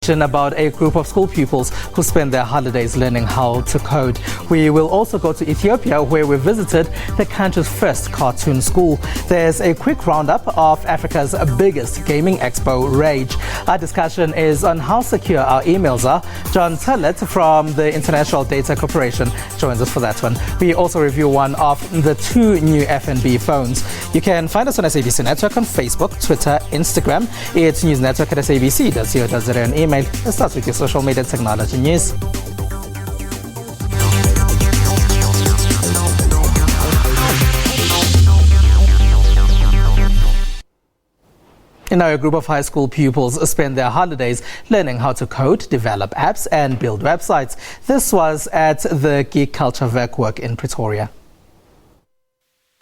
About a group of school pupils who spend their holidays learning how to code. We will also go to Ethiopia, where we visited the country's first cartoon school. There's a quick roundup of Africa's biggest gaming expo, Rage. Our discussion is on how secure our emails are. John Tullet from the International Data Corporation joins us for that one. We also review one of the two new FNB phones. You can find us on SABC Network on Facebook, Twitter, Instagram. It's News Network at SABC.co.za and email. Let's start with your social media technology news. Now, a group of high school pupils spend their holidays learning how to code, develop apps and build websites. This was at the Geek Culture Werkwork in Pretoria.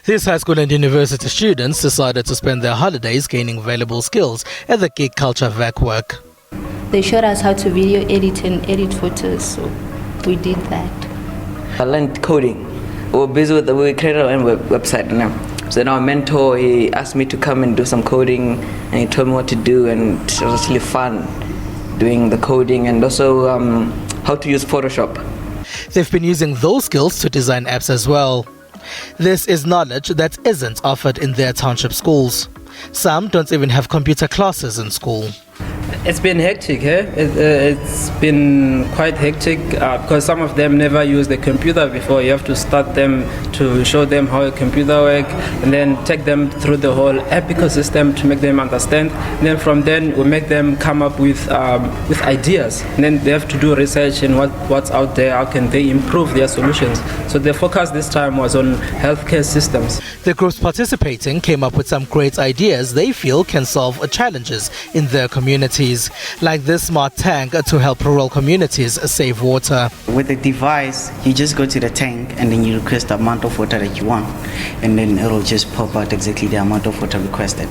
These high school and university students decided to spend their holidays gaining valuable skills at the Geek Culture Werkwork. They showed us how to video edit and edit photos, so we did that. I learned coding. We created our own website now. So now our mentor, he asked me to come and do some coding, and he told me what to do, and it was really fun doing the coding and also how to use Photoshop. They've been using those skills to design apps as well. This is knowledge that isn't offered in their township schools. Some don't even have computer classes in school. It's been hectic, It's been quite hectic because some of them never used the computer before. You have to start them to show them how a computer works and then take them through the whole app ecosystem to make them understand. And then from then we make them come up with ideas. And then they have to do research in what's out there, how can they improve their solutions. So the focus this time was on healthcare systems. The groups participating came up with some great ideas they feel can solve challenges in their communities, like this smart tank to help rural communities save water. With the device, you just go to the tank and then you request the amount of water that you want, and then it'll just pop out exactly the amount of water requested.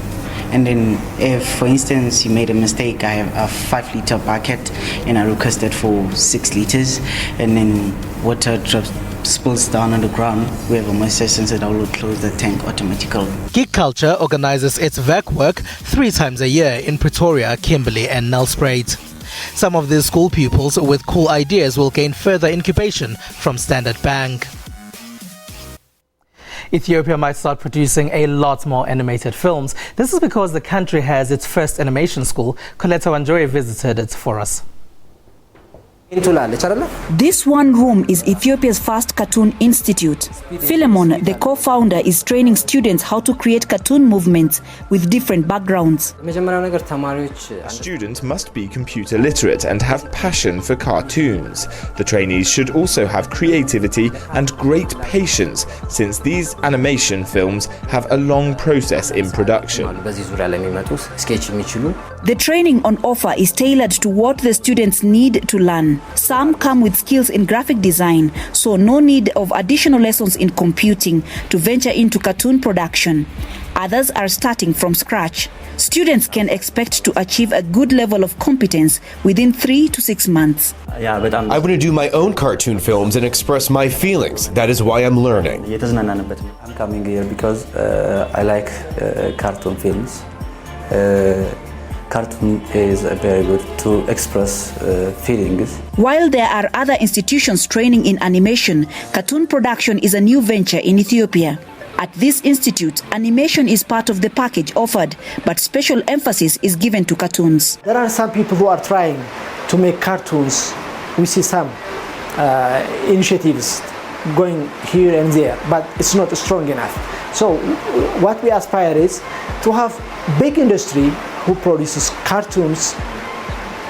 And then if, for instance, you made a mistake, I have a 5-liter bucket and I requested for 6 liters, and then water spills down on the ground, we have a moisture sensor that will close the tank automatically. Geek Culture organizes its Werkwork 3 times a year in Pretoria, Kimberley and Nelspruit. Some of these school pupils with cool ideas will gain further incubation from Standard Bank. Ethiopia might start producing a lot more animated films. This is because the country has its first animation school. Coletta Wanjoy visited it for us. This one room is Ethiopia's first cartoon institute. Philemon, the co-founder, is training students how to create cartoon movements with different backgrounds. Students must be computer literate and have passion for cartoons. The trainees should also have creativity and great patience, since these animation films have a long process in production. The training on offer is tailored to what the students need to learn. Some come with skills in graphic design, so no need of additional lessons in computing to venture into cartoon production. Others are starting from scratch. Students can expect to achieve a good level of competence within 3 to 6 months. I want to do my own cartoon films and express my feelings. That is why I'm learning. I'm coming here because I like cartoon films. Cartoon is very good to express feelings. While there are other institutions training in animation, cartoon production is a new venture in Ethiopia. At this institute, animation is part of the package offered, but special emphasis is given to cartoons. There are some people who are trying to make cartoons. We see some initiatives going here and there, but it's not strong enough. So what we aspire is to have big industry who produces cartoons,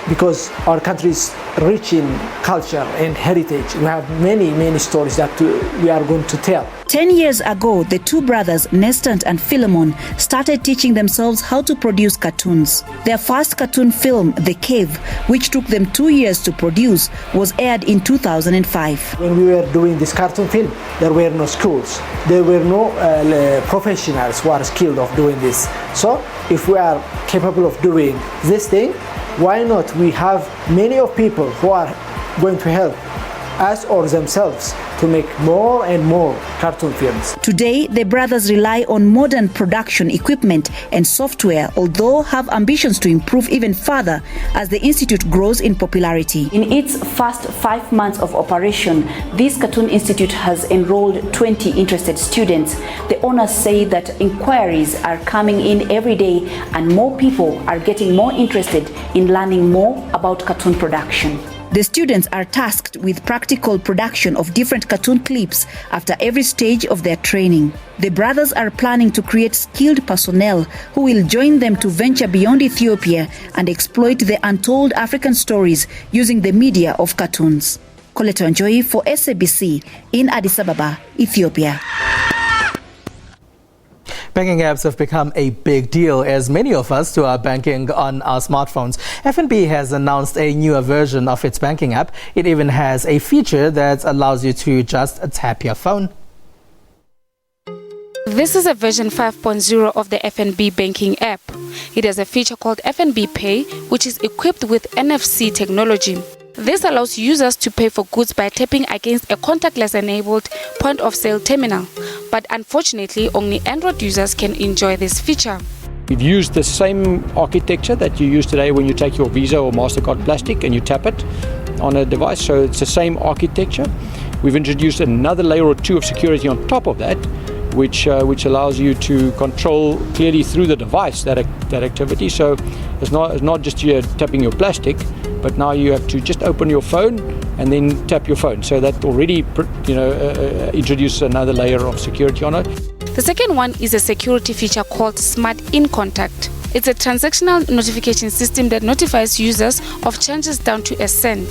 because our country is rich in culture and heritage. We have many stories that we are going to tell. 10 years ago, the two brothers, Nestant and Philemon, started teaching themselves how to produce cartoons. Their first cartoon film, The Cave, which took them 2 years to produce, was aired in 2005. When we were doing this cartoon film, there were no schools. There were no professionals who are skilled of doing this. So if we are capable of doing this thing, why not we have many of people who are going to help us or themselves to make more and more cartoon films. Today, the brothers rely on modern production equipment and software, although have ambitions to improve even further as the institute grows in popularity. In its first 5 months of operation, this Cartoon Institute has enrolled 20 interested students. The owners say that inquiries are coming in every day and more people are getting more interested in learning more about cartoon production. The students are tasked with practical production of different cartoon clips after every stage of their training. The brothers are planning to create skilled personnel who will join them to venture beyond Ethiopia and exploit the untold African stories using the media of cartoons. Colette Wanjohi for SABC in Addis Ababa, Ethiopia. Banking apps have become a big deal as many of us do our banking on our smartphones. FNB has announced a newer version of its banking app. It even has a feature that allows you to just tap your phone. This is a version 5.0 of the FNB banking app. It has a feature called FNB Pay, which is equipped with NFC technology. This allows users to pay for goods by tapping against a contactless-enabled point-of-sale terminal. But unfortunately, only Android users can enjoy this feature. We've used the same architecture that you use today when you take your Visa or MasterCard plastic and you tap it on a device, so it's the same architecture. We've introduced another layer or two of security on top of that, which allows you to control clearly through the device that activity. So it's not just you tapping your plastic, but now you have to just open your phone and then tap your phone. So that already introduces another layer of security on it. The second one is a security feature called Smart In Contact. It's a transactional notification system that notifies users of changes down to a cent.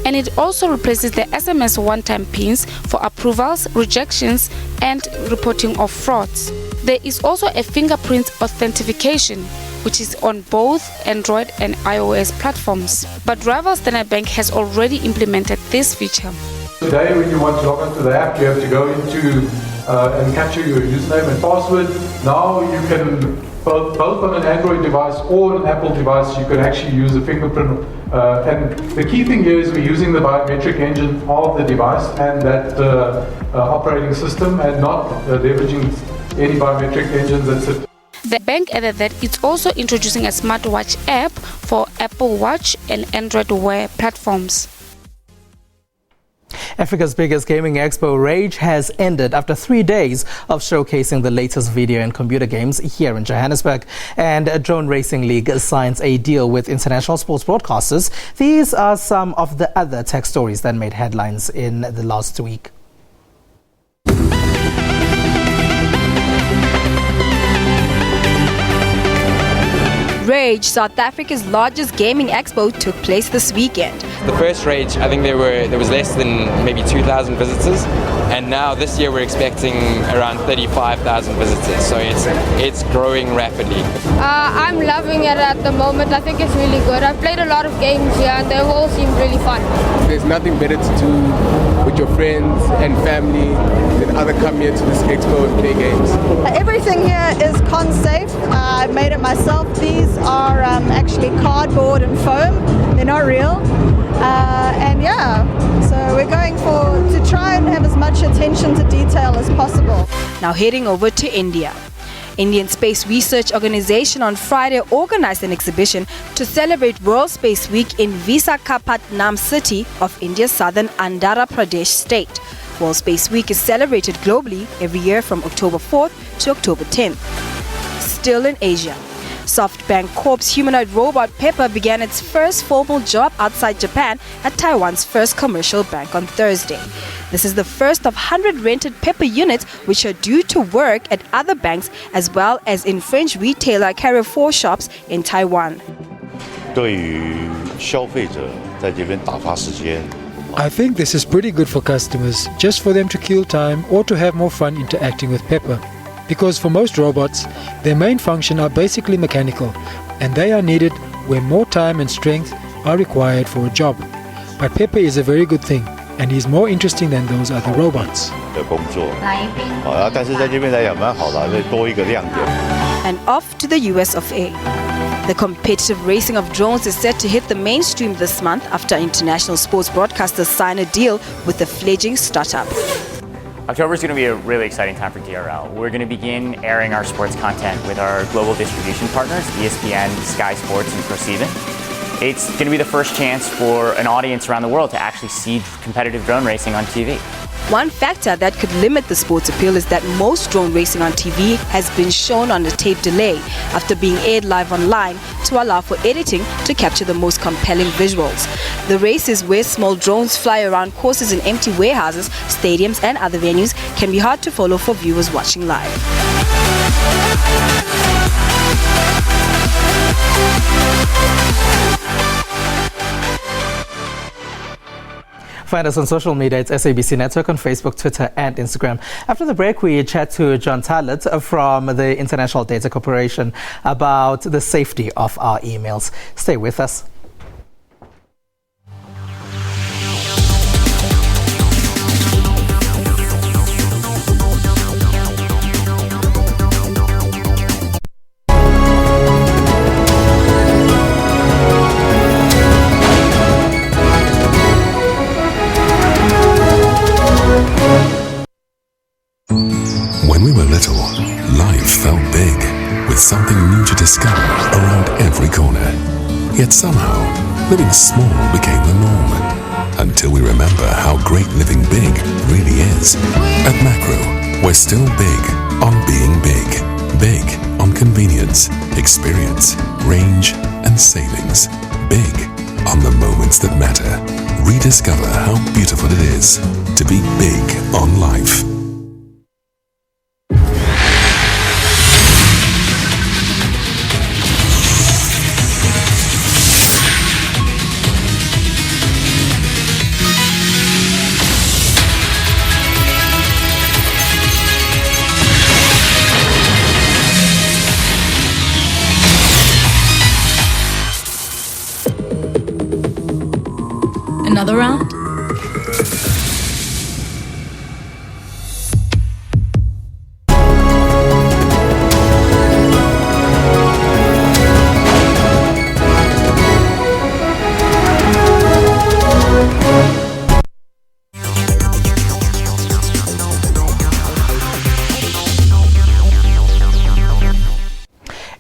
And it also replaces the SMS one-time pins for approvals, rejections, and reporting of frauds. There is also a fingerprint authentication, which is on both Android and iOS platforms. But rival Standard Bank has already implemented this feature. Today, when you want to log into the app, you have to go into and capture your username and password. Now you can, both on an Android device or an Apple device, you can actually use a fingerprint. And the key thing here is we're using the biometric engine of the device and that operating system and not leveraging any biometric engines that sit. The bank added that it's also introducing a smartwatch app for Apple Watch and Android Wear platforms. Africa's biggest gaming expo, Rage, has ended after 3 days of showcasing the latest video and computer games here in Johannesburg. And Drone Racing League signs a deal with international sports broadcasters. These are some of the other tech stories that made headlines in the last week. Rage, South Africa's largest gaming expo, took place this weekend. The first Rage, I think there was less than maybe 2,000 visitors, and now this year we're expecting around 35,000 visitors, so it's growing rapidly. I'm loving it at the moment. I think it's really good. I've played a lot of games here and they all seem really fun. There's nothing better to do with your friends and family than either come here to this expo and play games. Everything here is con-safe. I made it myself. These are actually cardboard and foam. They're not real. And yeah, so we're going to try and have as much attention to detail as possible. Now heading over to India. Indian Space Research Organization on Friday organized an exhibition to celebrate World Space Week in Visakhapatnam city of India's southern Andhra Pradesh state. World Space Week is celebrated globally every year from October 4th to October 10th. Still in Asia. SoftBank Corp's humanoid robot Pepper began its first formal job outside Japan at Taiwan's first commercial bank on Thursday. This is the first of 100 rented Pepper units which are due to work at other banks as well as in French retailer Carrefour shops in Taiwan. I think this is pretty good for customers, just for them to kill time or to have more fun interacting with Pepper. Because for most robots, their main function are basically mechanical, and they are needed where more time and strength are required for a job. But Pepper is a very good thing, and he's more interesting than those other robots. And off to the US of A. The competitive racing of drones is set to hit the mainstream this month after international sports broadcasters sign a deal with the fledgling startup. October is going to be a really exciting time for DRL. We're going to begin airing our sports content with our global distribution partners, ESPN, Sky Sports, and ProSieben. It's going to be the first chance for an audience around the world to actually see competitive drone racing on TV. One factor that could limit the sport's appeal is that most drone racing on TV has been shown on a tape delay after being aired live online to allow for editing to capture the most compelling visuals. The races where small drones fly around courses in empty warehouses, stadiums and other venues can be hard to follow for viewers watching live. Find us on social media. It's SABC Network on Facebook, Twitter and Instagram. After the break, we chat to John Tallet from the International Data Corporation about the safety of our emails. Stay with us. Life felt big, with something new to discover around every corner. Yet somehow, living small became the norm. Until we remember how great living big really is. At Macro, we're still big on being big. Big on convenience, experience, range, and savings. Big on the moments that matter. Rediscover how beautiful it is to be big on life. Another round?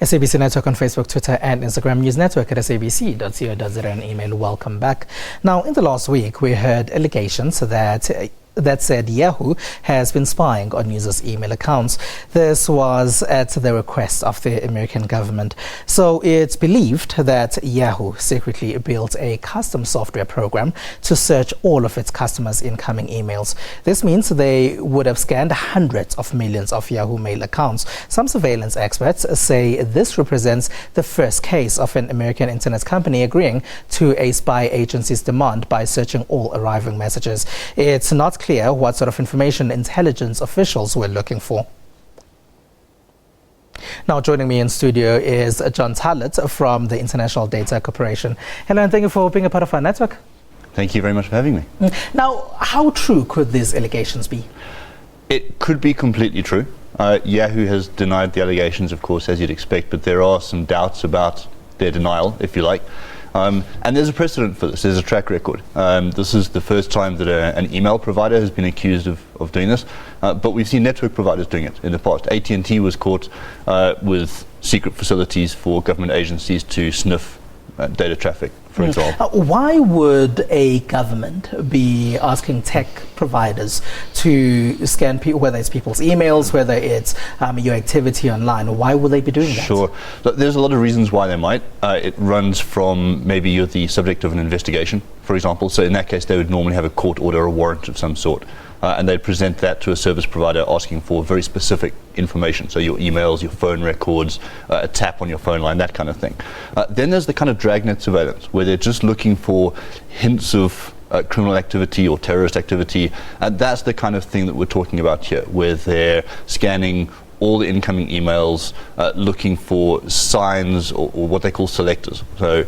SABC Network on Facebook, Twitter and Instagram. News Network at sabc.co.za and email. Welcome back. Now, in the last week, we heard allegations that said Yahoo has been spying on users' email accounts. This was at the request of the American government. So it's believed that Yahoo secretly built a custom software program to search all of its customers' incoming emails. This means they would have scanned hundreds of millions of Yahoo Mail accounts. Some surveillance experts say this represents the first case of an American internet company agreeing to a spy agency's demand by searching all arriving messages. It's not clear what sort of information intelligence officials were looking for. Now, joining me in studio is John Tallet from the International Data Corporation. Hello, and thank you for being a part of our network. Thank you very much for having me. Now, how true could these allegations be? It could be completely true. Yahoo has denied the allegations, of course, as you'd expect, but there are some doubts about their denial, if you like. And there's a precedent for this. There's a track record. This is the first time that an email provider has been accused of doing this, but we've seen network providers doing it in the past. AT&T was caught with secret facilities for government agencies to sniff data traffic, for example. Why would a government be asking tech providers to scan people, whether it's people's emails, whether it's your activity online? Why would they be doing that? Sure. Look, there's a lot of reasons why they might. It runs from maybe you're the subject of an investigation, for example. So in that case, they would normally have a court order or warrant of some sort. And they'd present that to a service provider asking for very specific information. So your emails, your phone records, a tap on your phone line, that kind of thing. Then there's the kind of dragnet surveillance, where they're just looking for hints of criminal activity or terrorist activity. And that's the kind of thing that we're talking about here, where they're scanning all the incoming emails, looking for signs or what they call selectors. So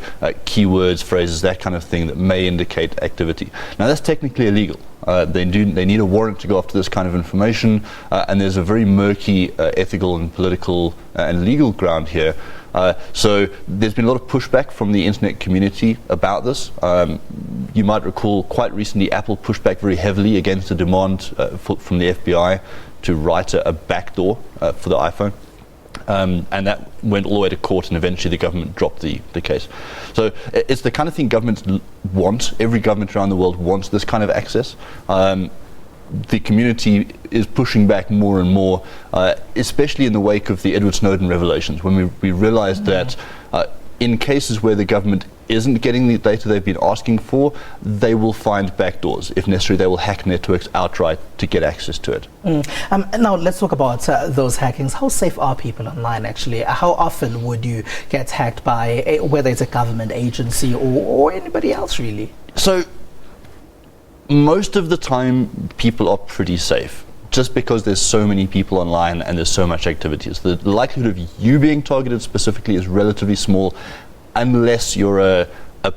keywords, phrases, that kind of thing that may indicate activity. Now that's technically illegal. They need a warrant to go after this kind of information, and there's a very murky ethical and political and legal ground here So there's been a lot of pushback from the internet community about this. You might recall quite recently Apple pushed back very heavily against a demand from the FBI to write a backdoor for the iPhone. And that went all the way to court, and eventually the government dropped the case. So it's the kind of thing governments want. Every government around the world wants this kind of access. The community is pushing back more and more, especially in the wake of the Edward Snowden revelations, when we realized that in cases where the government isn't getting the data they've been asking for, they will find backdoors. If necessary, they will hack networks outright to get access to it. Now let's talk about those hackings. How safe are people online actually? How often would you get hacked by whether it's a government agency or anybody else really? So most of the time people are pretty safe, just because there's so many people online and there's so much activity. So the likelihood of you being targeted specifically is relatively small, unless you're a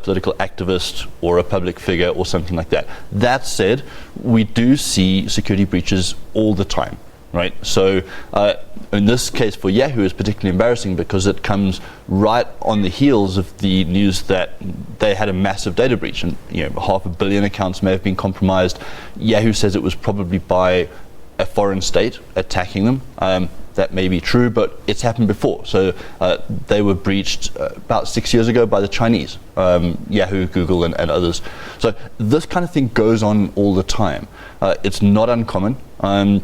political activist or a public figure or something like that. That said, we do see security breaches all the time, right? So in this case for Yahoo is particularly embarrassing because it comes right on the heels of the news that they had a massive data breach, and 500 million accounts may have been compromised. Yahoo says it was probably by a foreign state attacking them. That may be true, but it's happened before. So they were breached about 6 years ago by the Chinese, Yahoo, Google, and others. So this kind of thing goes on all the time. It's not uncommon. And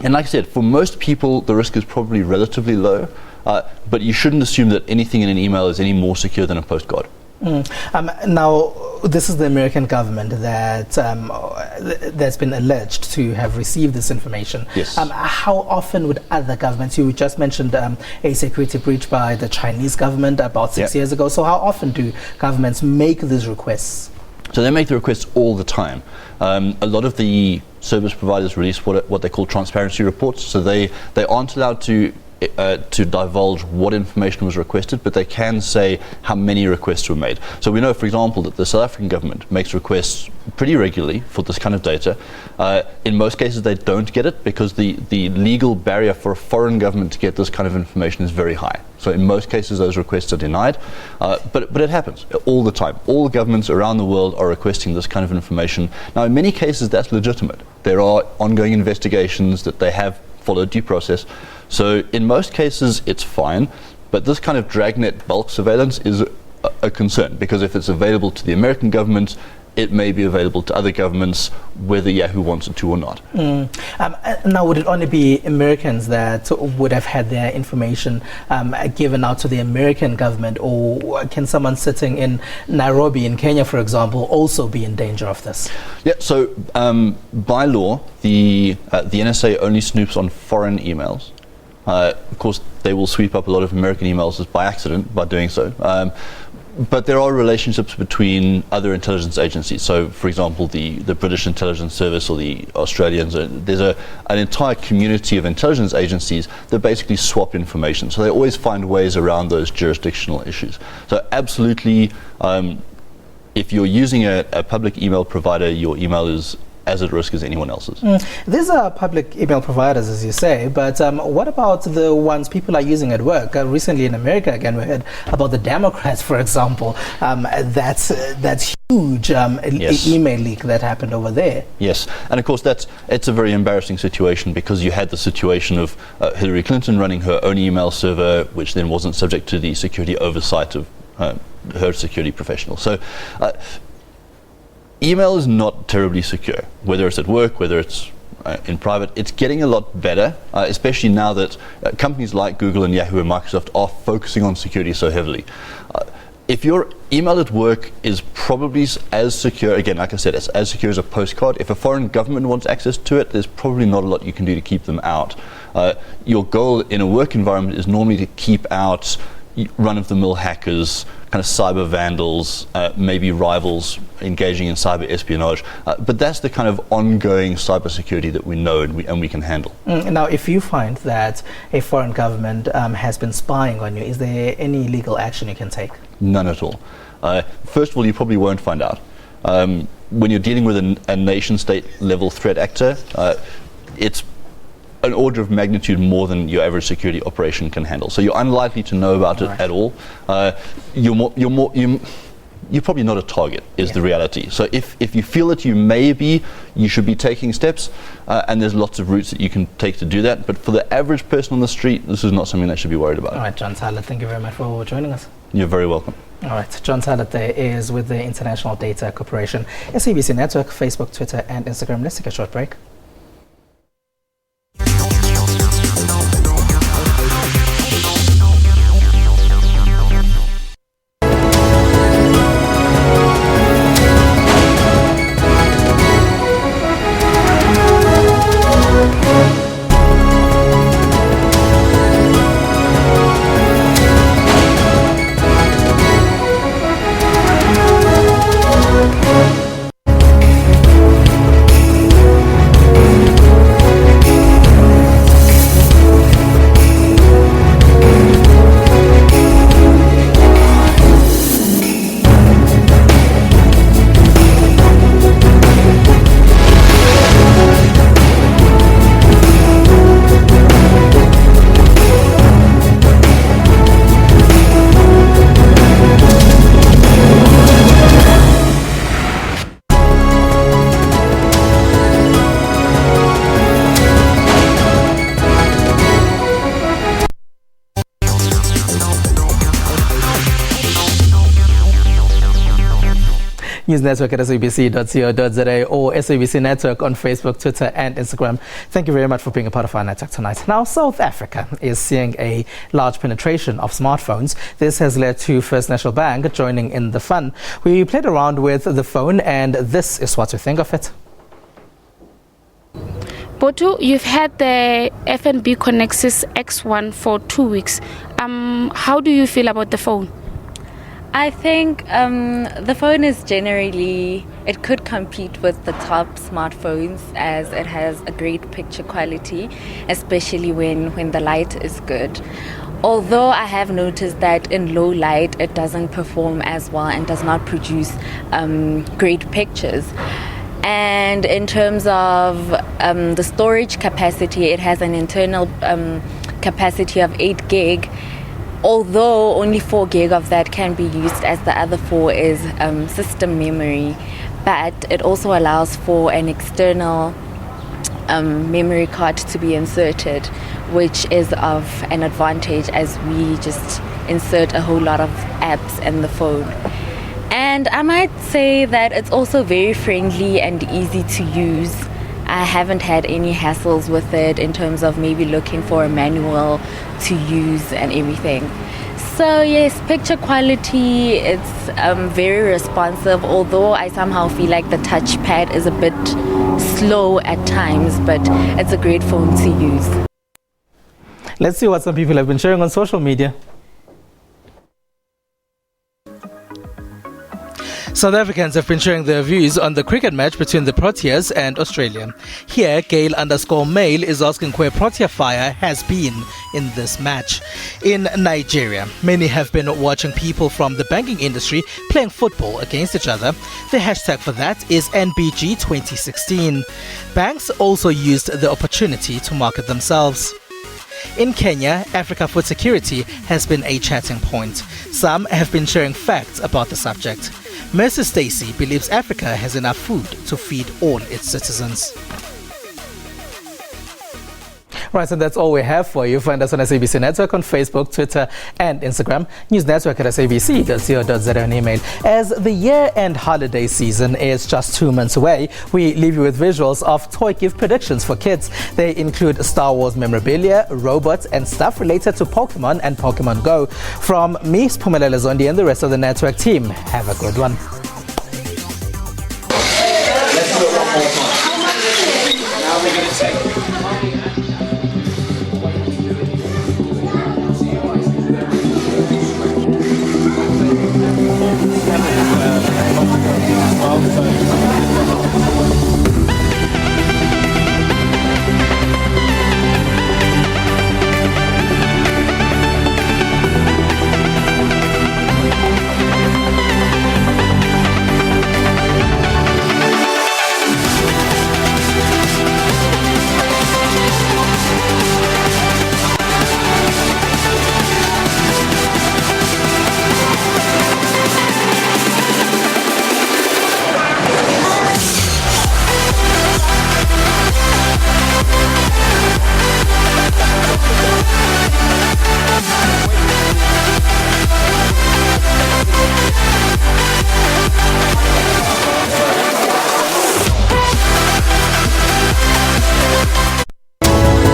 like I said, for most people, the risk is probably relatively low, but you shouldn't assume that anything in an email is any more secure than a postcard. Now, this is the American government that's been alleged to have received this information. Yes. How often would other governments, you just mentioned a security breach by the Chinese government about 6 years ago, so how often do governments make these requests? So they make the requests all the time. A lot of the service providers release what they call transparency reports, so they aren't allowed to divulge what information was requested, but they can say how many requests were made. So we know, for example, that the South African government makes requests pretty regularly for this kind of data. In most cases they don't get it because the legal barrier for a foreign government to get this kind of information is very high. So in most cases those requests are denied, but it happens all the time. All governments around the world are requesting this kind of information. Now in many cases that's legitimate. There are ongoing investigations that they have followed due process. So in most cases it's fine, but this kind of dragnet bulk surveillance is a concern, because if it's available to the American government, it may be available to other governments, whether Yahoo wants it to or not. Now, would it only be Americans that would have had their information given out to the American government, or can someone sitting in Nairobi in Kenya, for example, also be in danger of this? Yeah, so by law, the NSA only snoops on foreign emails. Of course, they will sweep up a lot of American emails just by accident by doing so. But there are relationships between other intelligence agencies. So, for example, the British Intelligence Service or the Australians, there's an entire community of intelligence agencies that basically swap information. So they always find ways around those jurisdictional issues. So absolutely, if you're using a public email provider, your email is as at risk as anyone else's. These are public email providers, as you say, but what about the ones people are using at work? Recently in America, again, we heard about the Democrats, for example. That's huge email leak that happened over there. Yes, and of course it's a very embarrassing situation, because you had the situation of Hillary Clinton running her own email server, which then wasn't subject to the security oversight of her security professional. So email is not terribly secure, whether it's at work, whether it's in private. It's getting a lot better, especially now that companies like Google and Yahoo and Microsoft are focusing on security so heavily. If your email at work is probably as secure, again, like I said, it's as secure as a postcard. If a foreign government wants access to it, there's probably not a lot you can do to keep them out. Your goal in a work environment is normally to keep out run-of-the-mill hackers, kind of cyber vandals, maybe rivals engaging in cyber espionage. But that's the kind of ongoing cybersecurity that we know and we can handle. Now, if you find that a foreign government has been spying on you, is there any legal action you can take? None at all. First of all, you probably won't find out. When you're dealing with a nation-state level threat actor, it's an order of magnitude more than your average security operation can handle. So you're unlikely to know about it at all. You're probably not a target, is the reality. So if you feel that you may be, you should be taking steps, and there's lots of routes that you can take to do that. But for the average person on the street, this is not something they should be worried about. All right, John Tyler, thank you very much for joining us. You're very welcome. All right, John Tyler there is with the International Data Corporation, SABC Network, Facebook, Twitter, and Instagram. Let's take a short break. News Network at sabc.co.za or SABC Network on Facebook, Twitter, and Instagram. Thank you very much for being a part of our network tonight. Now, South Africa is seeing a large penetration of smartphones. This has led to First National Bank joining in the fun. We played around with the phone, and this is what we think of it. Botu, you've had the FNB Connexus X1 for 2 weeks. How do you feel about the phone? I think the phone is generally, it could compete with the top smartphones as it has a great picture quality, especially when the light is good. Although I have noticed that in low light it doesn't perform as well and does not produce great pictures. And in terms of the storage capacity, it has an internal capacity of 8 gig. Although only 4 gig of that can be used, as the other 4 is system memory, but it also allows for an external memory card to be inserted, which is of an advantage as we just insert a whole lot of apps in the phone. And I might say that it's also very friendly and easy to use. I haven't had any hassles with it in terms of maybe looking for a manual to use and everything. So yes, picture quality, it's very responsive, although I somehow feel like the touchpad is a bit slow at times, but it's a great phone to use. Let's see what some people have been sharing on social media. South Africans have been sharing their views on the cricket match between the Proteas and Australia. Here, Gail_Mail is asking where Protea Fire has been in this match. In Nigeria, many have been watching people from the banking industry playing football against each other. The hashtag for that is NBG 2016. Banks also used the opportunity to market themselves. In Kenya, Africa Food Security has been a chatting point. Some have been sharing facts about the subject. Mercy Stacy believes Africa has enough food to feed all its citizens. Right, and that's all we have for you. Find us on SABC Network on Facebook, Twitter, and Instagram. News Network at sabc.co.za on email. As the year-end holiday season is just 2 months away, we leave you with visuals of toy gift predictions for kids. They include Star Wars memorabilia, robots, and stuff related to Pokemon and Pokemon Go. From me, Spumelele Zondi, and the rest of the network team, have a good one. Let's do it one more time. Now we're going to take